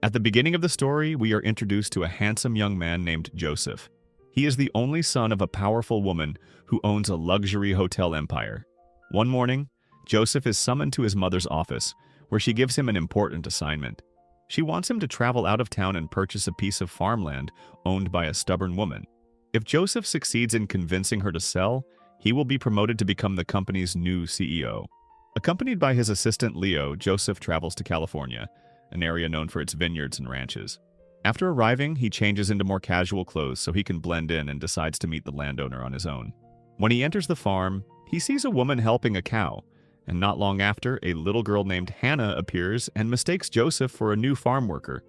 At the beginning of the story, we are introduced to a handsome young man named Joseph. He is the only son of a powerful woman who owns a luxury hotel empire. One morning, Joseph is summoned to his mother's office, where she gives him an important assignment. She wants him to travel out of town and purchase a piece of farmland owned by a stubborn woman. If Joseph succeeds in convincing her to sell, he will be promoted to become the company's new CEO. Accompanied by his assistant Leo, Joseph travels to California, an area known for its vineyards and ranches. After arriving, he changes into more casual clothes so he can blend in and decides to meet the landowner on his own. When he enters the farm, he sees a woman helping a cow, and not long after, a little girl named Hannah appears and mistakes Joseph for a new farm worker.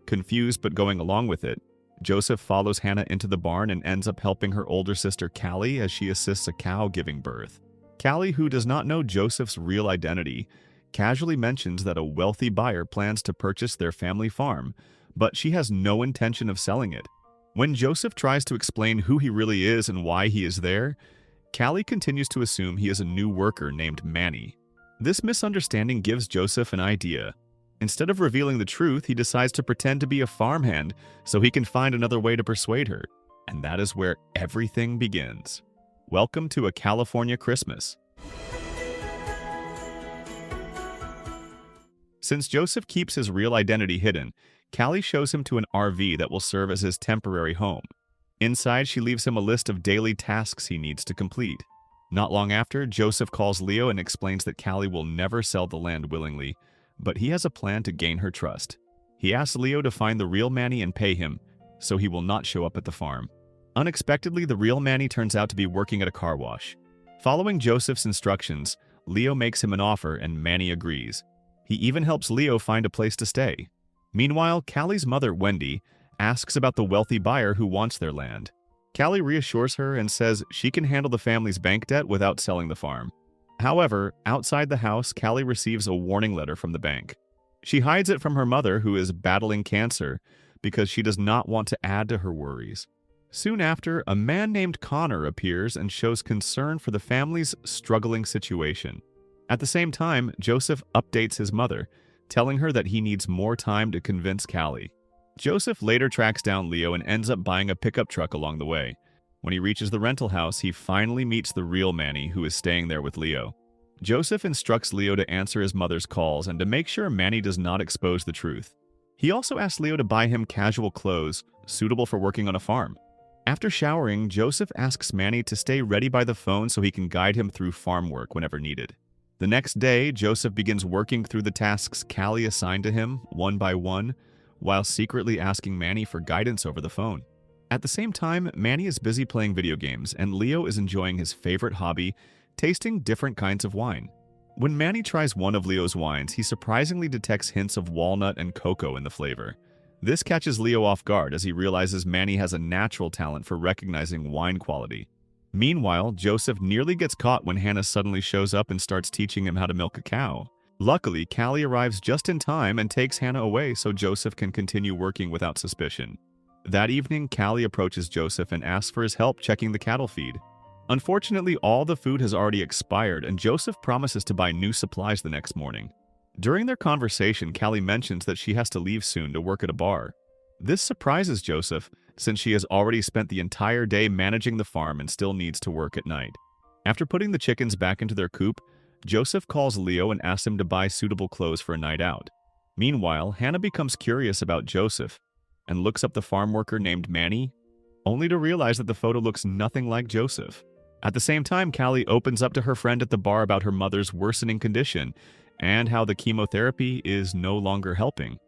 Confused but going along with it, Joseph follows Hannah into the barn and ends up helping her older sister Callie as she assists a cow giving birth. Callie, who does not know Joseph's real identity, casually mentions that a wealthy buyer plans to purchase their family farm, but she has no intention of selling it. When Joseph tries to explain who he really is and why he is there, Callie continues to assume he is a new worker named Manny. This misunderstanding gives Joseph an idea. Instead of revealing the truth, he decides to pretend to be a farmhand so he can find another way to persuade her. And that is where everything begins. Welcome to a California Christmas. Since Joseph keeps his real identity hidden, Callie shows him to an RV that will serve as his temporary home. Inside, she leaves him a list of daily tasks he needs to complete. Not long after, Joseph calls Leo and explains that Callie will never sell the land willingly, but he has a plan to gain her trust. He asks Leo to find the real Manny and pay him, so he will not show up at the farm. Unexpectedly, the real Manny turns out to be working at a car wash. Following Joseph's instructions, Leo makes him an offer and Manny agrees. He even helps Leo find a place to stay. Meanwhile, Callie's mother, Wendy, asks about the wealthy buyer who wants their land. Callie reassures her and says she can handle the family's bank debt without selling the farm. However, outside the house, Callie receives a warning letter from the bank. She hides it from her mother, who is battling cancer, because she does not want to add to her worries. Soon after, a man named Connor appears and shows concern for the family's struggling situation. At the same time, Joseph updates his mother, telling her that he needs more time to convince Callie. Joseph later tracks down Leo and ends up buying a pickup truck along the way. When he reaches the rental house, he finally meets the real Manny, who is staying there with Leo. Joseph instructs Leo to answer his mother's calls and to make sure Manny does not expose the truth. He also asks Leo to buy him casual clothes, suitable for working on a farm. After showering, Joseph asks Manny to stay ready by the phone so he can guide him through farm work whenever needed. The next day, Joseph begins working through the tasks Callie assigned to him, one by one, while secretly asking Manny for guidance over the phone. At the same time, Manny is busy playing video games, and Leo is enjoying his favorite hobby, tasting different kinds of wine. When Manny tries one of Leo's wines, he surprisingly detects hints of walnut and cocoa in the flavor. This catches Leo off guard as he realizes Manny has a natural talent for recognizing wine quality. Meanwhile, Joseph nearly gets caught when Hannah suddenly shows up and starts teaching him how to milk a cow. Luckily, Callie arrives just in time and takes Hannah away so Joseph can continue working without suspicion. That evening, Callie approaches Joseph and asks for his help checking the cattle feed. Unfortunately, all the food has already expired, and Joseph promises to buy new supplies the next morning. During their conversation, Callie mentions that she has to leave soon to work at a bar. This surprises Joseph, since she has already spent the entire day managing the farm and still needs to work at night. After putting the chickens back into their coop, Joseph calls Leo and asks him to buy suitable clothes for a night out. Meanwhile, Hannah becomes curious about Joseph and looks up the farm worker named Manny, only to realize that the photo looks nothing like Joseph. At the same time, Callie opens up to her friend at the bar about her mother's worsening condition and how the chemotherapy is no longer helping.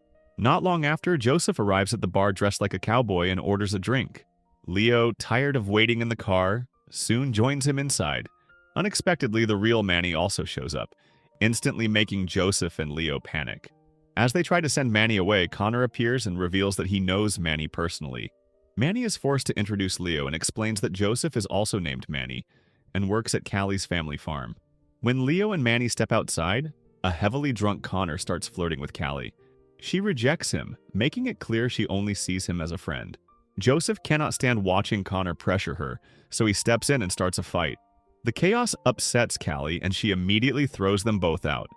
Not long after, Joseph arrives at the bar dressed like a cowboy and orders a drink. Leo, tired of waiting in the car, soon joins him inside. Unexpectedly, the real Manny also shows up, instantly making Joseph and Leo panic. As they try to send Manny away, Connor appears and reveals that he knows Manny personally. Manny is forced to introduce Leo and explains that Joseph is also named Manny and works at Callie's family farm. When Leo and Manny step outside, a heavily drunk Connor starts flirting with Callie. She rejects him, making it clear she only sees him as a friend. Joseph cannot stand watching Connor pressure her, so he steps in and starts a fight. The chaos upsets Callie, and she immediately throws them both out.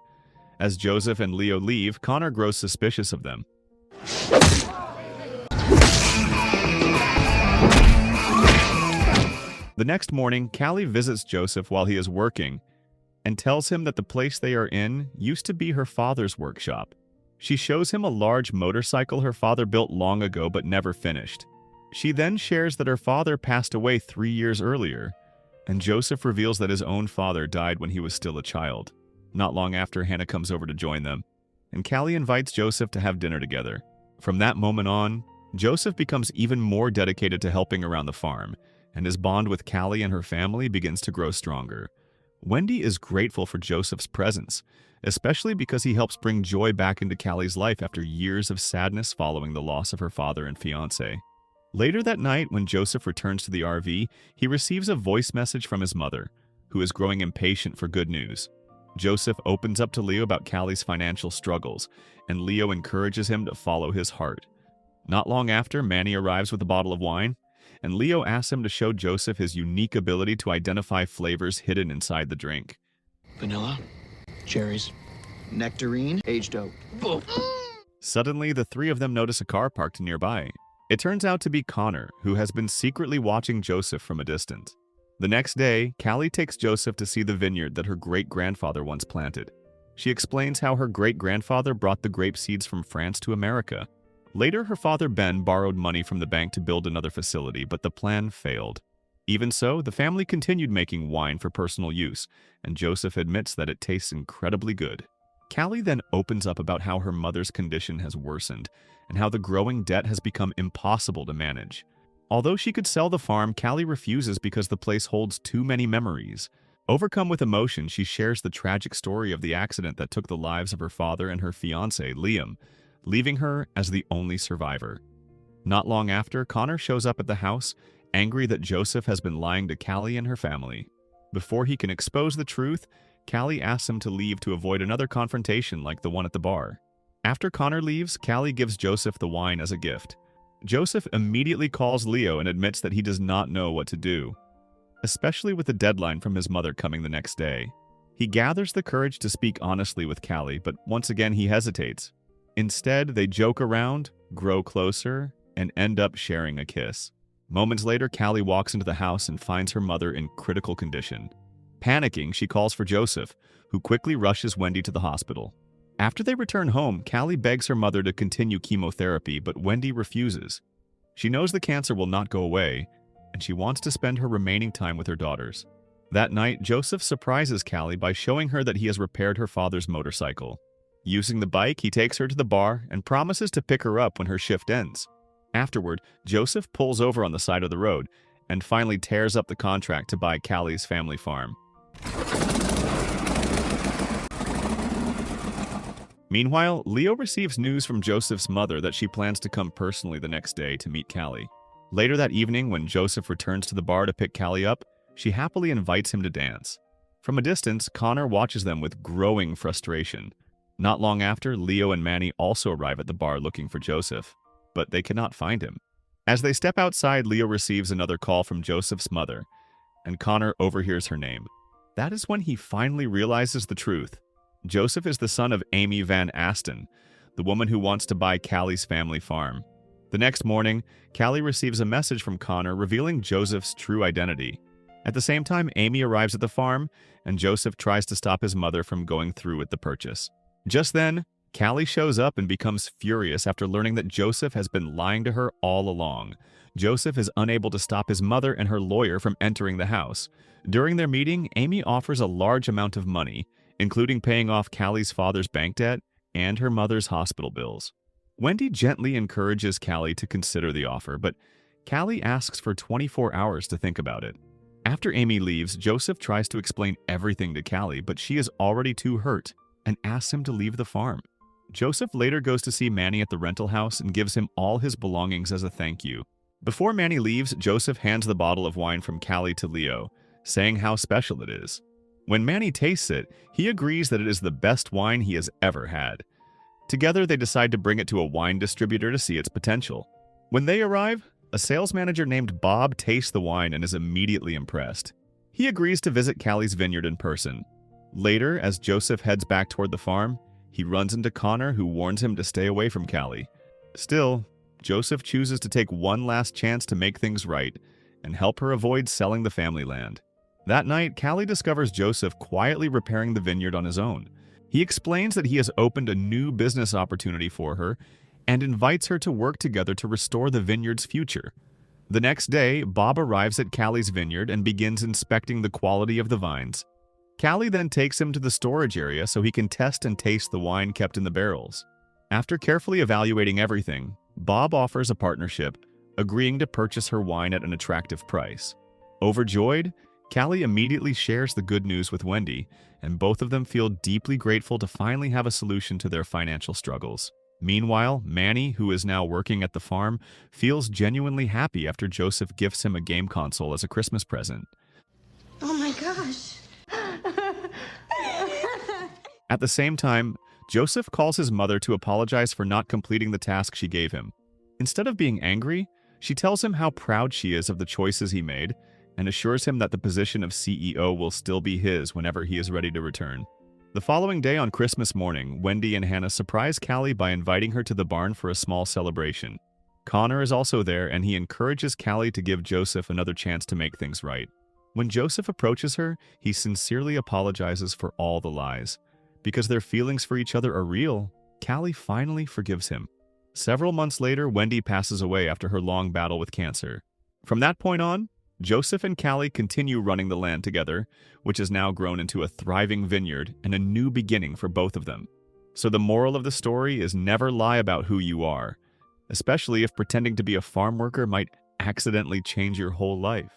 As Joseph and Leo leave, Connor grows suspicious of them. The next morning, Callie visits Joseph while he is working and tells him that the place they are in used to be her father's workshop. She shows him a large motorcycle her father built long ago but never finished. She then shares that her father passed away 3 years earlier, and Joseph reveals that his own father died when he was still a child. Not long after, Hannah comes over to join them, and Callie invites Joseph to have dinner together. From that moment on, Joseph becomes even more dedicated to helping around the farm, and his bond with Callie and her family begins to grow stronger. Wendy is grateful for Joseph's presence, especially because he helps bring joy back into Callie's life after years of sadness following the loss of her father and fiancé. Later that night, when Joseph returns to the RV, he receives a voice message from his mother, who is growing impatient for good news. Joseph opens up to Leo about Callie's financial struggles, and Leo encourages him to follow his heart. Not long after, Manny arrives with a bottle of wine, and Leo asks him to show Joseph his unique ability to identify flavors hidden inside the drink. Vanilla, cherries, nectarine, aged oak. Suddenly, the three of them notice a car parked nearby. It turns out to be Connor, who has been secretly watching Joseph from a distance. The next day, Callie takes Joseph to see the vineyard that her great-grandfather once planted. She explains how her great-grandfather brought the grape seeds from France to America. Later, her father Ben borrowed money from the bank to build another facility, but the plan failed. Even so, the family continued making wine for personal use, and Joseph admits that it tastes incredibly good. Callie then opens up about how her mother's condition has worsened, and how the growing debt has become impossible to manage. Although she could sell the farm, Callie refuses because the place holds too many memories. Overcome with emotion, she shares the tragic story of the accident that took the lives of her father and her fiancé, Liam, leaving her as the only survivor. Not long after, Connor shows up at the house, angry that Joseph has been lying to Callie and her family. Before he can expose the truth, Callie asks him to leave to avoid another confrontation like the one at the bar. After Connor leaves, Callie gives Joseph the wine as a gift. Joseph immediately calls Leo and admits that he does not know what to do, especially with the deadline from his mother coming the next day. He gathers the courage to speak honestly with Callie, but once again he hesitates. Instead, they joke around, grow closer, and end up sharing a kiss. Moments later, Callie walks into the house and finds her mother in critical condition. Panicking, she calls for Joseph, who quickly rushes Wendy to the hospital. After they return home, Callie begs her mother to continue chemotherapy, but Wendy refuses. She knows the cancer will not go away, and she wants to spend her remaining time with her daughters. That night, Joseph surprises Callie by showing her that he has repaired her father's motorcycle. Using the bike, he takes her to the bar and promises to pick her up when her shift ends. Afterward, Joseph pulls over on the side of the road and finally tears up the contract to buy Callie's family farm. Meanwhile, Leo receives news from Joseph's mother that she plans to come personally the next day to meet Callie. Later that evening, when Joseph returns to the bar to pick Callie up, she happily invites him to dance. From a distance, Connor watches them with growing frustration. Not long after, Leo and Manny also arrive at the bar looking for Joseph, but they cannot find him. As they step outside, Leo receives another call from Joseph's mother, and Connor overhears her name. That is when he finally realizes the truth. Joseph is the son of Amy Van Aston, the woman who wants to buy Callie's family farm. The next morning, Callie receives a message from Connor revealing Joseph's true identity. At the same time, Amy arrives at the farm, and Joseph tries to stop his mother from going through with the purchase. Just then, Callie shows up and becomes furious after learning that Joseph has been lying to her all along. Joseph is unable to stop his mother and her lawyer from entering the house. During their meeting, Amy offers a large amount of money, including paying off Callie's father's bank debt and her mother's hospital bills. Wendy gently encourages Callie to consider the offer, but Callie asks for 24 hours to think about it. After Amy leaves, Joseph tries to explain everything to Callie, but she is already too hurt and asks him to leave the farm. Joseph later goes to see Manny at the rental house and gives him all his belongings as a thank you. Before Manny leaves, Joseph hands the bottle of wine from Callie to Leo, saying how special it is. When Manny tastes it, he agrees that it is the best wine he has ever had. Together, they decide to bring it to a wine distributor to see its potential. When they arrive, a sales manager named Bob tastes the wine and is immediately impressed. He agrees to visit Callie's vineyard in person. Later, as Joseph heads back toward the farm, he runs into Connor, who warns him to stay away from Callie. Still, Joseph chooses to take one last chance to make things right and help her avoid selling the family land. That night, Callie discovers Joseph quietly repairing the vineyard on his own. He explains that he has opened a new business opportunity for her and invites her to work together to restore the vineyard's future. The next day, Bob arrives at Callie's vineyard and begins inspecting the quality of the vines. Callie then takes him to the storage area so he can test and taste the wine kept in the barrels. After carefully evaluating everything, Bob offers a partnership, agreeing to purchase her wine at an attractive price. Overjoyed, Callie immediately shares the good news with Wendy, and both of them feel deeply grateful to finally have a solution to their financial struggles. Meanwhile, Manny, who is now working at the farm, feels genuinely happy after Joseph gifts him a game console as a Christmas present. Oh my gosh. At the same time, Joseph calls his mother to apologize for not completing the task she gave him. Instead of being angry, she tells him how proud she is of the choices he made and assures him that the position of CEO will still be his whenever he is ready to return. The following day on Christmas morning, Wendy and Hannah surprise Callie by inviting her to the barn for a small celebration. Connor is also there, and he encourages Callie to give Joseph another chance to make things right. When Joseph approaches her, he sincerely apologizes for all the lies. Because their feelings for each other are real, Callie finally forgives him. Several months later, Wendy passes away after her long battle with cancer. From that point on, Joseph and Callie continue running the land together, which has now grown into a thriving vineyard and a new beginning for both of them. So the moral of the story is never lie about who you are, especially if pretending to be a farm worker might accidentally change your whole life.